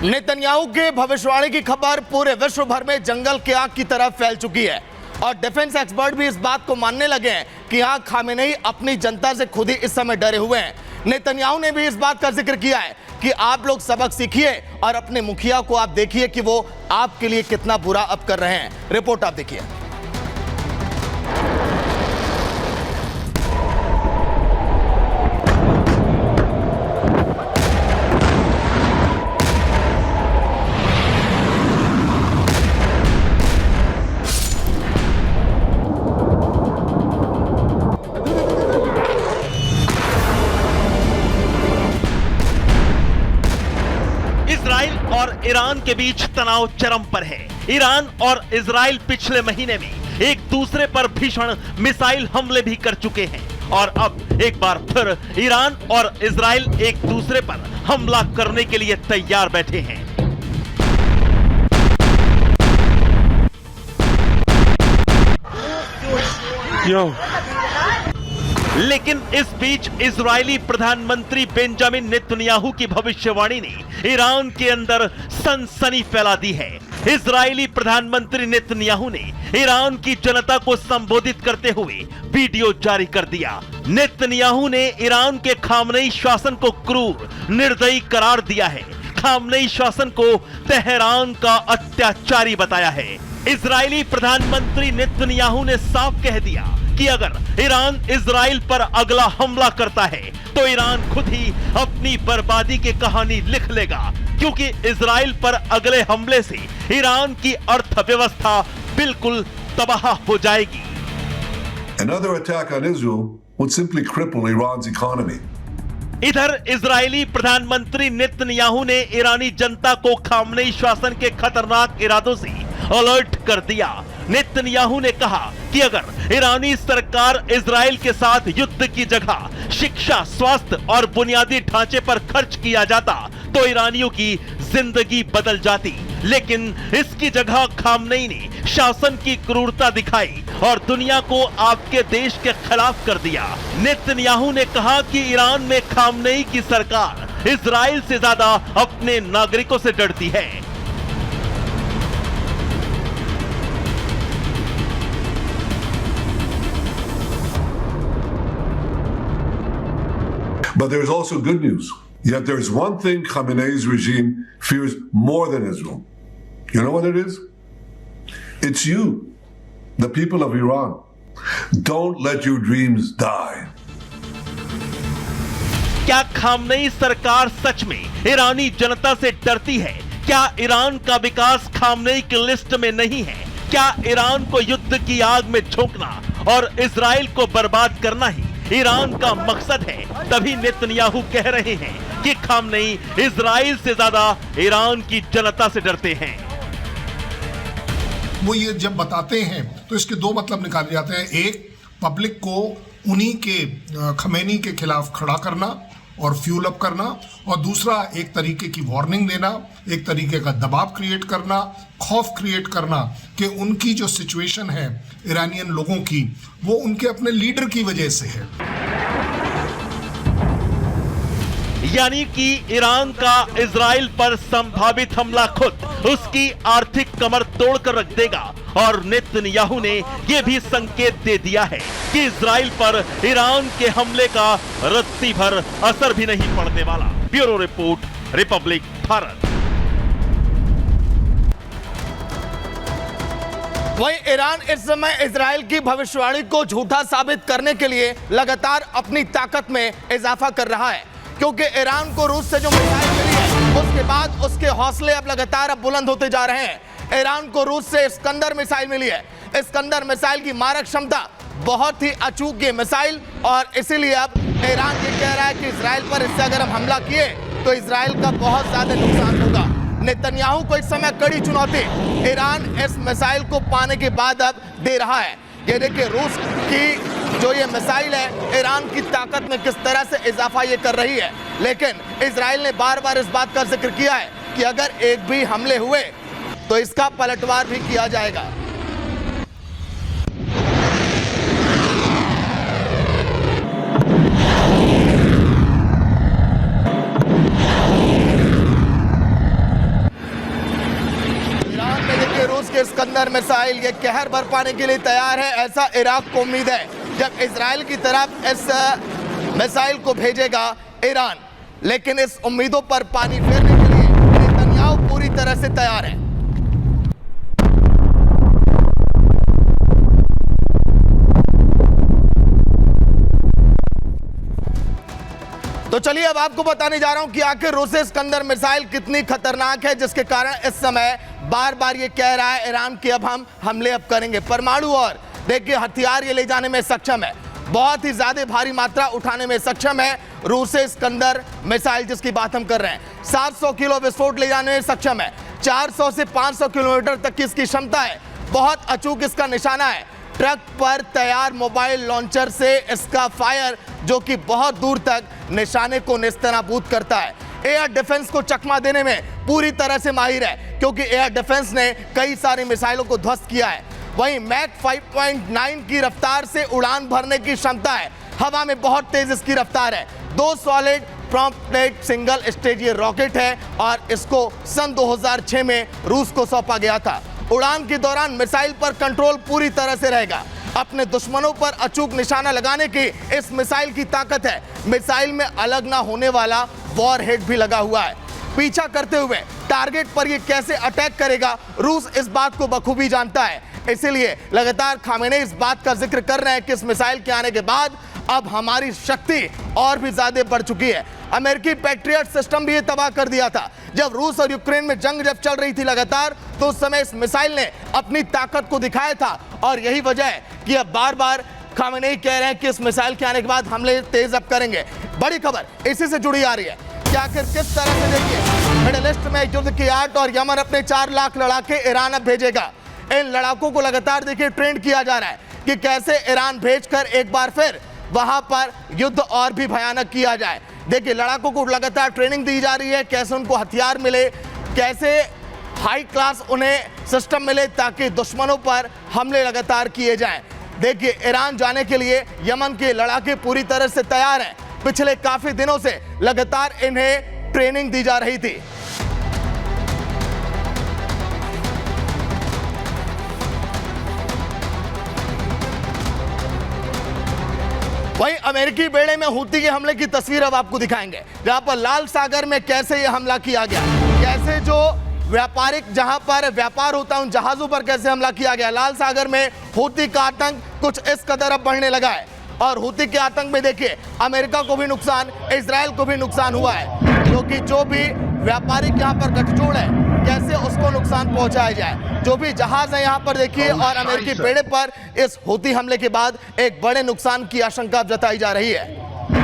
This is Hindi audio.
नेतन्याहू के भविष्यवाणी की खबर पूरे विश्व भर में जंगल की आग की तरह फैल चुकी है और डिफेंस एक्सपर्ट भी इस बात को मानने लगे हैं कि यहाँ खामेनेई अपनी जनता से खुद ही इस समय डरे हुए हैं। नेतन्याहू ने भी इस बात का जिक्र किया है कि आप लोग सबक सीखिए और अपने मुखिया को आप देखिए कि वो आपके लिए कितना बुरा अब कर रहे हैं। रिपोर्ट आप देखिए। इजराइल और ईरान के बीच तनाव चरम पर है। ईरान और इजराइल पिछले महीने में एक दूसरे पर भीषण मिसाइल हमले भी कर चुके हैं और अब एक बार फिर ईरान और इजराइल एक दूसरे पर हमला करने के लिए तैयार बैठे हैं। लेकिन इस बीच इजरायली प्रधानमंत्री बेंजामिन नेतन्याहू की भविष्यवाणी ने ईरान के अंदर सनसनी फैला दी है। इजरायली प्रधानमंत्री नेतन्याहू ने ईरान की जनता को संबोधित करते हुए वीडियो जारी कर दिया। नेतन्याहू ने ईरान के खामनेई शासन को क्रूर, निर्दयी करार दिया है। खामनेई शासन को तेहरान का अत्याचारी बताया है। इजरायली प्रधानमंत्री नेतन्याहू ने साफ कह दिया कि अगर ईरान इजराइल पर अगला हमला करता है तो ईरान खुद ही अपनी बर्बादी की कहानी लिख लेगा, क्योंकि इजराइल पर अगले हमले से ईरान की अर्थव्यवस्था बिल्कुल तबाह हो जाएगी। Another attack on Israel would simply cripple Iran's economy. इधर इजरायली प्रधानमंत्री नेतन्याहू ने ईरानी जनता को खामनेई शासन के खतरनाक इरादों से अलर्ट कर दिया। नेतन्याहू ने कहा कि अगर ईरानी सरकार इजराइल के साथ युद्ध की जगह शिक्षा, स्वास्थ्य और बुनियादी ढांचे पर खर्च किया जाता तो ईरानियों की जिंदगी बदल जाती, लेकिन इसकी जगह खामनेई ने शासन की क्रूरता दिखाई और दुनिया को आपके देश के खिलाफ कर दिया। नेतन्याहू ने कहा कि ईरान में खामनेई की सरकार इजराइल से ज्यादा अपने नागरिकों से डरती है। But there's also good news. Yet there's one thing Khamenei's regime fears more than Israel. You know what it is? It's you, the people of Iran. Don't let your dreams die. क्या खामनेई सरकार सच में ईरानी जनता से डरती है? क्या ईरान का विकास खामनेई की लिस्ट में नहीं है? क्या ईरान को युद्ध की आग में झोंकना और इजराइल को बर्बाद करना ही ईरान का मकसद है? तभी नेतन्याहू कह रहे हैं कि खामनेई इजराइल से ज्यादा ईरान की जनता से डरते हैं। वो ये जब बताते हैं तो इसके दो मतलब निकाले जाते हैं। एक, पब्लिक को उन्हीं के खमेनी के खिलाफ खड़ा करना और फ्यूल अप करना, और दूसरा एक तरीके की वार्निंग देना, एक तरीके का दबाव क्रिएट करना, खौफ क्रिएट करना कि उनकी जो सिचुएशन है ईरानियन लोगों की, वो उनके अपने लीडर की वजह से है। यानी कि ईरान का इजराइल पर संभावित हमला खुद उसकी आर्थिक कमर तोड़कर रख देगा और नेतन्याहू ने यह भी संकेत दे दिया है कि इजराइल पर ईरान के हमले का रत्ती भर असर भी नहीं पड़ने वाला। Bureau report, Republic Bharat. वहीं ईरान इस समय इजराइल की भविष्यवाणी को झूठा साबित करने के लिए लगातार अपनी ताकत में इजाफा कर रहा है, क्योंकि ईरान को रूस से जो मिसाइल मिली है उसके बाद उसके हौसले अब लगातार बुलंद होते जा रहे हैं। ईरान को रूस से इस्कंदर मिसाइल मिली है। इस्कंदर मिसाइल की मारक क्षमता बहुत ही अचूक ये मिसाइल, और इसीलिए अब ईरान ये कह रहा है कि इजराइल पर इससे अगर हम हमला किए तो इजराइल का बहुत ज्यादा नुकसान होगा। नेतन्याहू को इस समय कड़ी चुनौती ईरान इस मिसाइल को पाने के बाद अब दे रहा है। ये देखिए रूस की जो ये मिसाइल है ईरान की ताकत में किस तरह से इजाफा ये कर रही है, लेकिन इजराइल ने बार बार इस बात का जिक्र किया है कि अगर एक भी हमले हुए तो इसका पलटवार भी किया जाएगा। के इस्कंदर मिसाइल ये कहर बरपाने के लिए तैयार है, ऐसा इराक को उम्मीद है जब इजराइल की तरफ इस मिसाइल को भेजेगा ईरान। लेकिन इस उम्मीदों पर पानी फेरने के लिए नेतन्याहू पूरी तरह से तैयार है। तो चलिए अब आपको बताने जा रहा हूं कि आखिर रूसी इस्कंदर मिसाइल कितनी खतरनाक है, जिसके कारण इस समय बार बार ये कह रहा है ईरान कि अब हम हमले अब करेंगे। परमाणु और देखिए हथियार ये ले जाने में सक्षम है, बहुत ही ज्यादा भारी मात्रा उठाने में सक्षम है रूसी इस्कंदर मिसाइल जिसकी बात हम कर रहे हैं। 700 किलो विस्फोट ले जाने में सक्षम है, 400 से 500 किलोमीटर तक की इसकी क्षमता है, बहुत अचूक इसका निशाना है। ट्रक पर तैयार मोबाइल लॉन्चर से इसका फायर जो कि बहुत दूर तक निशाने को नेस्तनाबूद करता है। एयर डिफेंस को चकमा देने में पूरी तरह से माहिर है, क्योंकि एयर डिफेंस ने कई सारी मिसाइलों को ध्वस्त किया है। वहीं मैक 5.9 की रफ्तार से उड़ान भरने की क्षमता है, हवा में बहुत तेज इसकी रफ्तार है। 2 सॉलिड प्रॉम्प्टेड सिंगल स्टेज ये रॉकेट है और इसको सन 2006 में रूस को सौंपा गया था। उड़ान के दौरान मिसाइल पर कंट्रोल पूरी तरह से रहेगा। अपने दुश्मनों पर अचूक निशाना लगाने की इस मिसाइल की ताकत है। मिसाइल में अलग ना होने वाला वॉरहेड भी लगा हुआ है। पीछा करते हुए टारगेट पर ये कैसे अटैक करेगा, रूस इस बात को बखूबी जानता है। इसीलिए लगातार खामेनेई इस बात का जिक्र कर रहे हैं कि इस मिसाइल के आने के बाद अब हमारी शक्ति और भी ज्यादा बढ़ चुकी है। अमेरिकी पैट्रियट सिस्टम भी ये तबाह कर दिया था। जब रूस और यूक्रेन में जंग जब चल रही थी लगातार, तो उस समय इस मिसाइल ने अपनी ताकत को दिखाया था और यही वजह है कि अब बार बार खामेनेई कह रहे हैं कि इस मिसाइल के आने के बाद हमले तेज अब करेंगे। बड़ी खबर इसी से जुड़ी आ रही है कि आखिर किस तरह से देखिए मिडिल ईस्ट में युद्ध की आट और यमन अपने 4 लाख लड़ाके ईरान अब भेजेगा। इन लड़ाकों को लगातार देखिए ट्रेंड किया जा रहा है कि कैसे ईरान भेजकर एक बार फिर वहां पर युद्ध और भी भयानक किया जाए। देखिए लड़ाकों को लगातार ट्रेनिंग दी जा रही है, कैसे उनको हथियार मिले, कैसे हाई क्लास उन्हें सिस्टम मिले ताकि दुश्मनों पर हमले लगातार किए जाएं। देखिए ईरान जाने के लिए यमन के लड़ाके पूरी तरह से तैयार हैं। पिछले काफी दिनों से लगातार इन्हें ट्रेनिंग दी जा रही थी। वहीं अमेरिकी बेड़े में हूती के हमले की तस्वीर अब आपको दिखाएंगे, जहां पर लाल सागर में कैसे यह हमला किया गया, कैसे जो व्यापारिक जहां पर व्यापार होता है उन जहाजों पर कैसे हमला किया गया। लाल सागर में हूती का आतंक कुछ इस कदर अब बढ़ने लगा है और हूती के आतंक में देखिए अमेरिका को भी नुकसान, इजराइल को भी नुकसान हुआ है, क्योंकि जो भी व्यापारिक यहाँ पर गठजोड़ है कैसे उसको नुकसान पहुंचाया जाए। जो भी जहाज है यहाँ पर देखिए और अमेरिकी बेड़े पर इस हूती हमले के बाद एक बड़े नुकसान की आशंका जताई जा रही है।